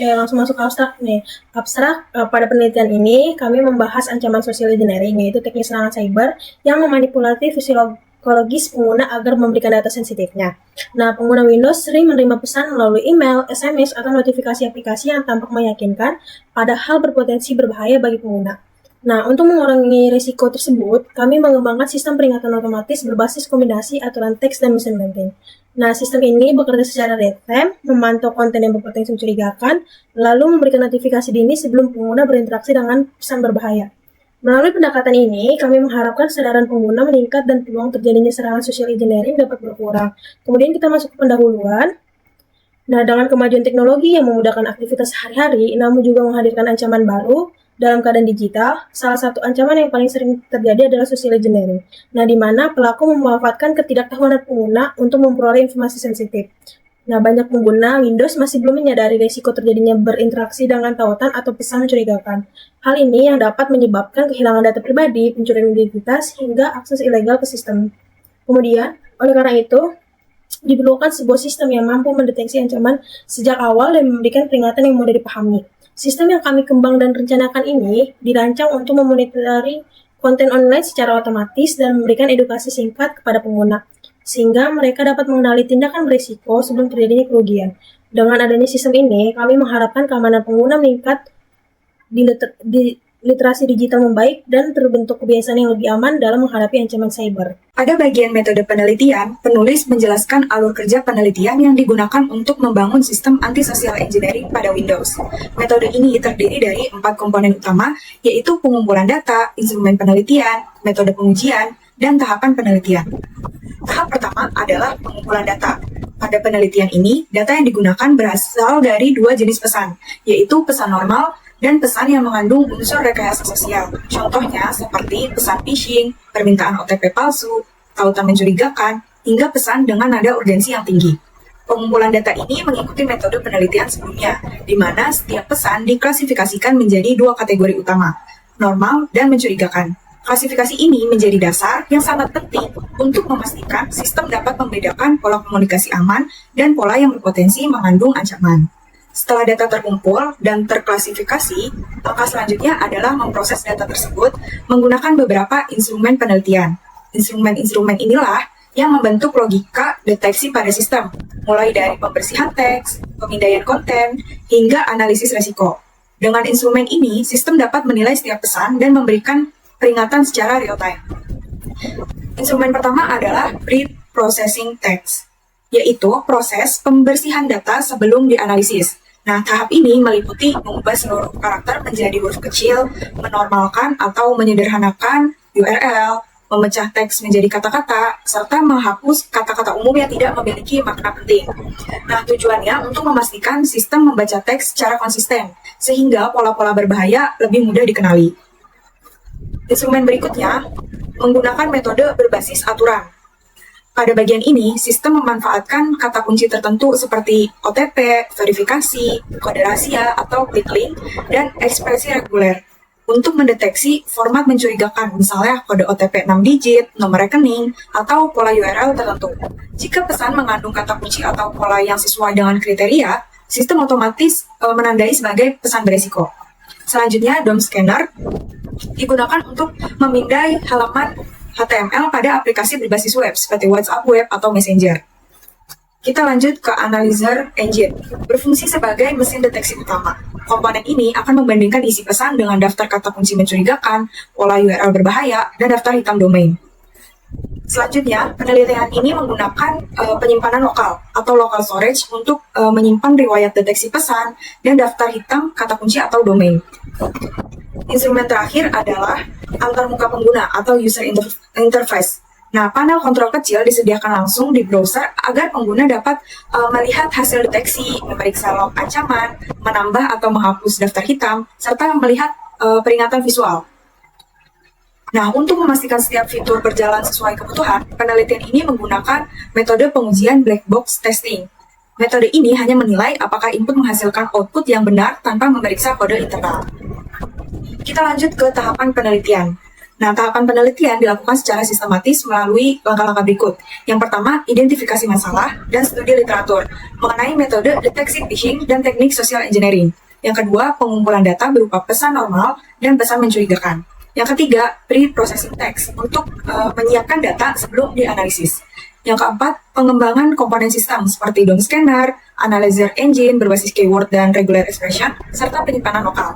Oke, langsung masuk ke abstrak nih. Abstrak, pada penelitian ini kami membahas ancaman social engineering, yaitu teknik serangan cyber yang memanipulasi fisiologis pengguna agar memberikan data sensitifnya. Nah, pengguna Windows sering menerima pesan melalui email, SMS, atau notifikasi aplikasi yang tampak meyakinkan, padahal berpotensi berbahaya bagi pengguna. Nah, untuk mengurangi risiko tersebut, kami mengembangkan sistem peringatan otomatis berbasis kombinasi aturan teks dan mesin learning. Nah, sistem ini bekerja secara real-time, memantau konten yang berpotensi mencurigakan, lalu memberikan notifikasi dini sebelum pengguna berinteraksi dengan pesan berbahaya. Melalui pendekatan ini, kami mengharapkan kesadaran pengguna meningkat dan peluang terjadinya serangan social engineering dapat berkurang. Kemudian kita masuk ke pendahuluan. Nah, dengan kemajuan teknologi yang memudahkan aktivitas sehari-hari, namun juga menghadirkan ancaman baru, dalam keadaan digital, salah satu ancaman yang paling sering terjadi adalah social engineering. Nah, di mana pelaku memanfaatkan ketidaktahuan pengguna untuk memperoleh informasi sensitif. Nah, banyak pengguna Windows masih belum menyadari risiko terjadinya berinteraksi dengan tautan atau pesan mencurigakan. Hal ini yang dapat menyebabkan kehilangan data pribadi, pencurian identitas, hingga akses ilegal ke sistem. Kemudian, oleh karena itu, diperlukan sebuah sistem yang mampu mendeteksi ancaman sejak awal dan memberikan peringatan yang mudah dipahami. Sistem yang kami kembang dan rencanakan ini dirancang untuk memonitori konten online secara otomatis dan memberikan edukasi singkat kepada pengguna, sehingga mereka dapat mengenali tindakan berisiko sebelum terjadinya kerugian. Dengan adanya sistem ini, kami mengharapkan keamanan pengguna meningkat, literasi digital membaik, dan terbentuk kebiasaan yang lebih aman dalam menghadapi ancaman cyber. Pada bagian metode penelitian, penulis menjelaskan alur kerja penelitian yang digunakan untuk membangun sistem anti-social engineering pada Windows. Metode ini terdiri dari 4 komponen utama, yaitu pengumpulan data, instrumen penelitian, metode pengujian, dan tahapan penelitian. Tahap pertama adalah pengumpulan data. Pada penelitian ini, data yang digunakan berasal dari 2 jenis pesan, yaitu pesan normal dan pesan yang mengandung unsur rekayasa sosial. Contohnya seperti pesan phishing, permintaan OTP palsu, tautan mencurigakan, hingga pesan dengan nada urgensi yang tinggi. Pengumpulan data ini mengikuti metode penelitian sebelumnya, di mana setiap pesan diklasifikasikan menjadi 2 kategori utama, normal dan mencurigakan. Klasifikasi ini menjadi dasar yang sangat penting untuk memastikan sistem dapat membedakan pola komunikasi aman dan pola yang berpotensi mengandung ancaman. Setelah data terkumpul dan terklasifikasi, langkah selanjutnya adalah memproses data tersebut menggunakan beberapa instrumen penelitian. Instrumen-instrumen inilah yang membentuk logika deteksi pada sistem, mulai dari pembersihan teks, pemindaian konten, hingga analisis resiko. Dengan instrumen ini, sistem dapat menilai setiap pesan dan memberikan peringatan secara real-time. Instrumen pertama adalah pre-processing text, yaitu proses pembersihan data sebelum dianalisis. Nah, tahap ini meliputi mengubah seluruh karakter menjadi huruf kecil, menormalkan atau menyederhanakan URL, memecah teks menjadi kata-kata, serta menghapus kata-kata umum yang tidak memiliki makna penting. Nah, tujuannya untuk memastikan sistem membaca teks secara konsisten, sehingga pola-pola berbahaya lebih mudah dikenali. Instrumen berikutnya menggunakan metode berbasis aturan. Pada bagian ini, sistem memanfaatkan kata kunci tertentu seperti OTP, verifikasi, kode rahasia, atau klik link, dan ekspresi reguler untuk mendeteksi format mencurigakan, misalnya kode OTP 6 digit, nomor rekening, atau pola URL tertentu. Jika pesan mengandung kata kunci atau pola yang sesuai dengan kriteria, sistem otomatis menandai sebagai pesan berisiko. Selanjutnya, DOM scanner digunakan untuk memindai halaman HTML pada aplikasi berbasis web seperti WhatsApp web atau Messenger. Kita lanjut ke analyzer engine, berfungsi sebagai mesin deteksi utama. Komponen ini akan membandingkan isi pesan dengan daftar kata kunci mencurigakan, pola URL berbahaya, dan daftar hitam domain. Selanjutnya, penelitian ini menggunakan penyimpanan lokal atau local storage untuk menyimpan riwayat deteksi pesan dan daftar hitam kata kunci atau domain. Instrumen terakhir adalah antarmuka pengguna atau user interface. Nah, panel kontrol kecil disediakan langsung di browser agar pengguna dapat melihat hasil deteksi, memeriksa log ancaman, menambah atau menghapus daftar hitam, serta melihat peringatan visual. Nah, untuk memastikan setiap fitur berjalan sesuai kebutuhan, penelitian ini menggunakan metode pengujian black box testing. Metode ini hanya menilai apakah input menghasilkan output yang benar tanpa memeriksa kode internal. Kita lanjut ke tahapan penelitian. Nah, tahapan penelitian dilakukan secara sistematis melalui langkah-langkah berikut. Yang pertama, identifikasi masalah dan studi literatur mengenai metode deteksi phishing dan teknik social engineering. Yang kedua, pengumpulan data berupa pesan normal dan pesan mencurigakan. Yang ketiga, pre-processing text untuk menyiapkan data sebelum dianalisis. Yang keempat, pengembangan komponen sistem seperti DOM scanner, analyzer engine berbasis keyword dan regular expression, serta penyimpanan lokal.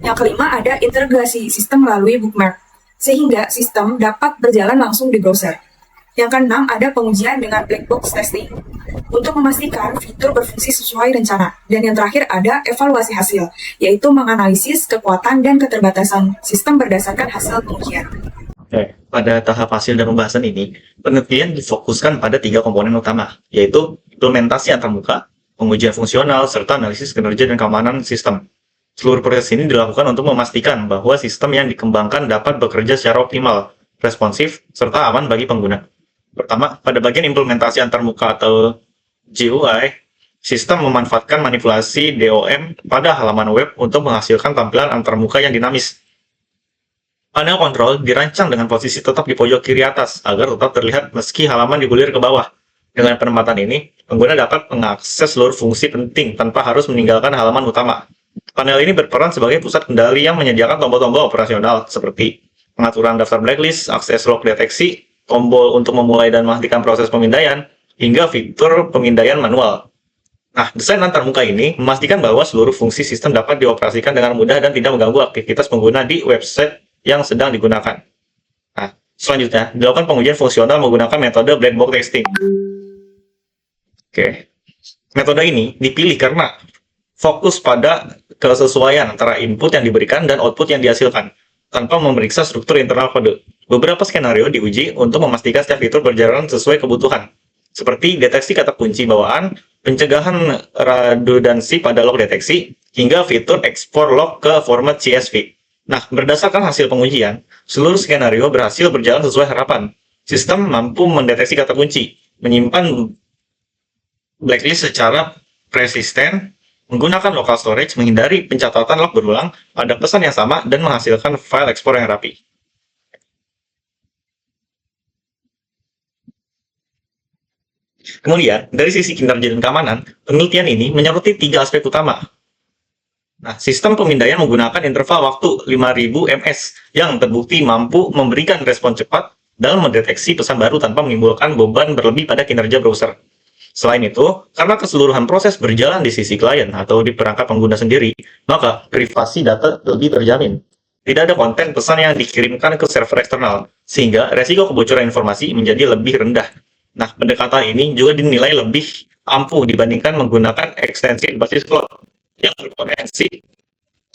Yang kelima, ada integrasi sistem melalui bookmark, sehingga sistem dapat berjalan langsung di browser. Yang keenam, ada pengujian dengan black box testing untuk memastikan fitur berfungsi sesuai rencana. Dan yang terakhir ada evaluasi hasil, yaitu menganalisis kekuatan dan keterbatasan sistem berdasarkan hasil pengujian. Oke, pada tahap hasil dan pembahasan ini, penelitian difokuskan pada 3 komponen utama, yaitu implementasi antarmuka, pengujian fungsional, serta analisis kinerja dan keamanan sistem. Seluruh proses ini dilakukan untuk memastikan bahwa sistem yang dikembangkan dapat bekerja secara optimal, responsif, serta aman bagi pengguna. Pertama, pada bagian implementasi antarmuka atau GUI, sistem memanfaatkan manipulasi DOM pada halaman web untuk menghasilkan tampilan antarmuka yang dinamis. Panel kontrol dirancang dengan posisi tetap di pojok kiri atas agar tetap terlihat meski halaman digulir ke bawah. Dengan penempatan ini, pengguna dapat mengakses seluruh fungsi penting tanpa harus meninggalkan halaman utama. Panel ini berperan sebagai pusat kendali yang menyediakan tombol-tombol operasional seperti pengaturan daftar blacklist, akses log deteksi, tombol untuk memulai dan menghentikan proses pemindaian, hingga fitur pemindaian manual. Nah, desain antarmuka ini memastikan bahwa seluruh fungsi sistem dapat dioperasikan dengan mudah dan tidak mengganggu aktivitas pengguna di website yang sedang digunakan. Nah, selanjutnya, dilakukan pengujian fungsional menggunakan metode black box testing. Oke. Metode ini dipilih karena fokus pada kesesuaian antara input yang diberikan dan output yang dihasilkan, tanpa memeriksa struktur internal kode. Beberapa skenario diuji untuk memastikan setiap fitur berjalan sesuai kebutuhan, seperti deteksi kata kunci bawaan, pencegahan redundansi pada log deteksi, hingga fitur ekspor log ke format CSV. Nah, berdasarkan hasil pengujian, seluruh skenario berhasil berjalan sesuai harapan. Sistem mampu mendeteksi kata kunci, menyimpan blacklist secara persisten, menggunakan local storage, menghindari pencatatan log berulang pada pesan yang sama, dan menghasilkan file ekspor yang rapi. Kemudian, dari sisi kinerja dan keamanan, penelitian ini menyoroti 3 aspek utama. Nah, sistem pemindaian menggunakan interval waktu 5000 ms yang terbukti mampu memberikan respon cepat dalam mendeteksi pesan baru tanpa menimbulkan beban berlebih pada kinerja browser. Selain itu, karena keseluruhan proses berjalan di sisi klien atau di perangkat pengguna sendiri, maka privasi data lebih terjamin. Tidak ada konten pesan yang dikirimkan ke server eksternal, sehingga resiko kebocoran informasi menjadi lebih rendah. Nah, pendekatan ini juga dinilai lebih ampuh dibandingkan menggunakan ekstensi berbasis cloud yang berpotensi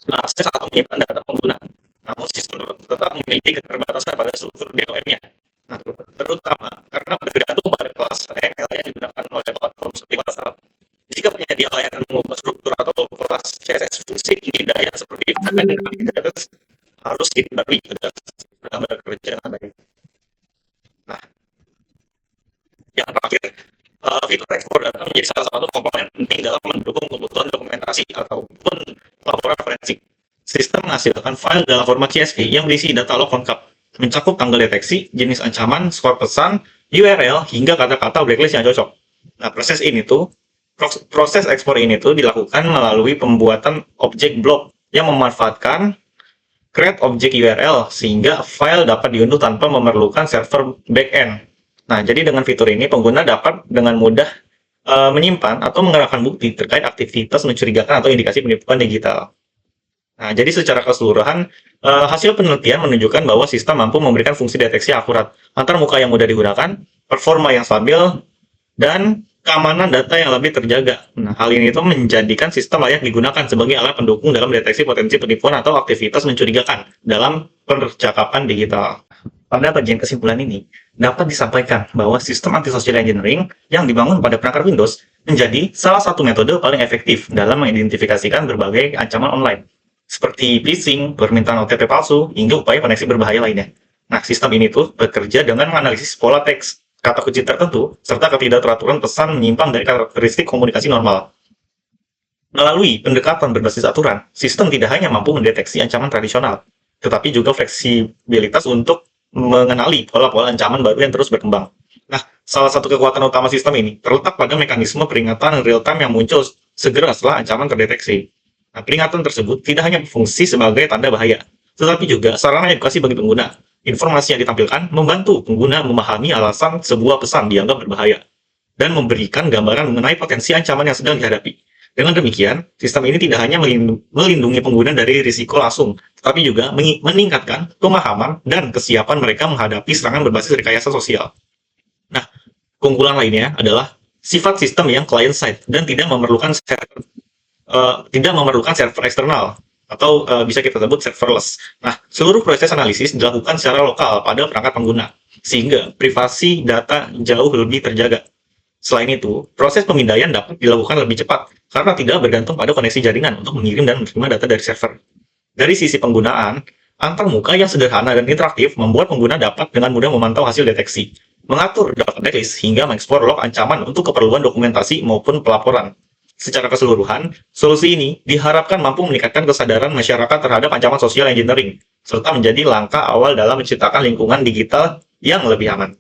mengakses atau menyimpan data pengguna. Namun sistem tetap memiliki keterbatasan pada struktur DOM-nya. Nah, terutama karena bergantung pada kelas XML yang digunakan oleh platform seperti WhatsApp. Jika penyedia layanan mengubah struktur atau kelas CSS fungsi tinggi daya seperti database harus dihindari dalam bekerja dengan baik. Nah, yang terakhir, fitur ekspor data menjadi salah satu komponen penting dalam mendukung kebutuhan dokumentasi ataupun laporan forensik. Sistem menghasilkan file dalam format CSV yang berisi data log lengkap, mencakup tanggal deteksi, jenis ancaman, skor pesan, URL, hingga kata-kata blacklist yang cocok. Nah, proses ekspor ini dilakukan melalui pembuatan objek block yang memanfaatkan create object URL sehingga file dapat diunduh tanpa memerlukan server backend. Nah, jadi dengan fitur ini pengguna dapat dengan mudah menyimpan atau mengerahkan bukti terkait aktivitas mencurigakan atau indikasi penipuan digital. Nah, jadi secara keseluruhan, hasil penelitian menunjukkan bahwa sistem mampu memberikan fungsi deteksi akurat, antarmuka yang mudah digunakan, performa yang stabil, dan keamanan data yang lebih terjaga. Nah, hal ini menjadikan sistem layak digunakan sebagai alat pendukung dalam deteksi potensi penipuan atau aktivitas mencurigakan dalam percakapan digital. Pada bagian kesimpulan ini, dapat disampaikan bahwa sistem anti-social engineering yang dibangun pada perangkat Windows menjadi salah satu metode paling efektif dalam mengidentifikasikan berbagai ancaman online, seperti phishing, permintaan OTP palsu, hingga upaya koneksi berbahaya lainnya. Nah, sistem ini bekerja dengan menganalisis pola teks, kata kunci tertentu, serta ketidakteraturan pesan menyimpang dari karakteristik komunikasi normal. Melalui pendekatan berbasis aturan, sistem tidak hanya mampu mendeteksi ancaman tradisional, tetapi juga fleksibilitas untuk mengenali pola-pola ancaman baru yang terus berkembang. Nah, salah satu kekuatan utama sistem ini terletak pada mekanisme peringatan real-time yang muncul segera setelah ancaman terdeteksi. Nah, peringatan tersebut tidak hanya berfungsi sebagai tanda bahaya, tetapi juga sarana edukasi bagi pengguna. Informasi yang ditampilkan membantu pengguna memahami alasan sebuah pesan dianggap berbahaya, dan memberikan gambaran mengenai potensi ancaman yang sedang dihadapi. Dengan demikian, sistem ini tidak hanya melindungi pengguna dari risiko langsung, tetapi juga meningkatkan pemahaman dan kesiapan mereka menghadapi serangan berbasis rekayasa sosial. Nah, keunggulan lainnya adalah sifat sistem yang client-side dan tidak memerlukan server eksternal, atau bisa kita sebut serverless. Nah, seluruh proses analisis dilakukan secara lokal pada perangkat pengguna, sehingga privasi data jauh lebih terjaga. Selain itu, proses pemindaian dapat dilakukan lebih cepat karena tidak bergantung pada koneksi jaringan untuk mengirim dan menerima data dari server. Dari sisi penggunaan, antarmuka yang sederhana dan interaktif membuat pengguna dapat dengan mudah memantau hasil deteksi, mengatur data backlist, hingga mengekspor log ancaman untuk keperluan dokumentasi maupun pelaporan. Secara keseluruhan, solusi ini diharapkan mampu meningkatkan kesadaran masyarakat terhadap ancaman social engineering, serta menjadi langkah awal dalam menciptakan lingkungan digital yang lebih aman.